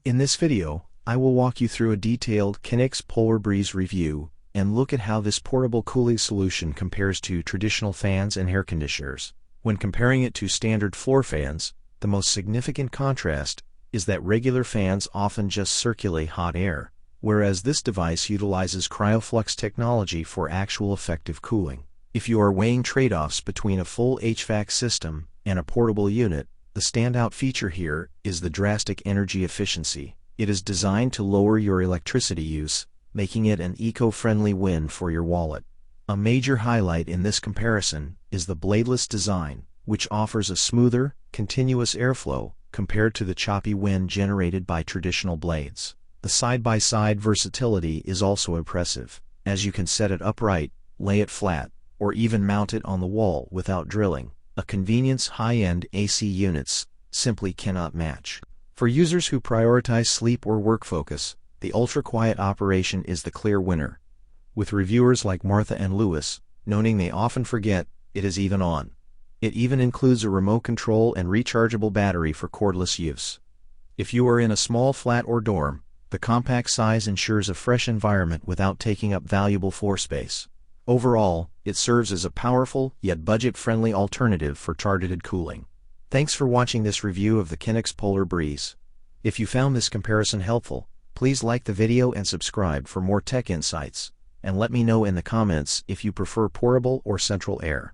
In this video, I will walk you through a detailed Qinux PolarBreeze review and look at how this portable cooling solution compares to traditional fans and air conditioners. When comparing it to standard floor fans, the most significant contrast is that regular fans often just circulate hot air, whereas this device utilizes cryoflux technology for actual effective cooling. If you are weighing trade-offs between a full HVAC system and a portable unit, the standout feature here is the drastic energy efficiency. It is designed to lower your electricity use, making it an eco-friendly win for your wallet. A major highlight in this comparison is the bladeless design, which offers a smoother, continuous airflow compared to the choppy wind generated by traditional blades. The side-by-side versatility is also impressive, as you can set it upright, lay it flat, or even mount it on the wall without drilling, a convenience high-end AC units simply cannot match. For users who prioritize sleep or work focus, the ultra-quiet operation is the clear winner, with reviewers like Martha and Lewis noting they often forget it is even on. It even includes a remote control and rechargeable battery for cordless use. If you are in a small flat or dorm, the compact size ensures a fresh environment without taking up valuable floor space. Overall, it serves as a powerful yet budget-friendly alternative for targeted cooling. Thanks for watching this review of the Qinux PolarBreeze. If you found this comparison helpful, please like the video and subscribe for more tech insights, and let me know in the comments if you prefer portable or central air.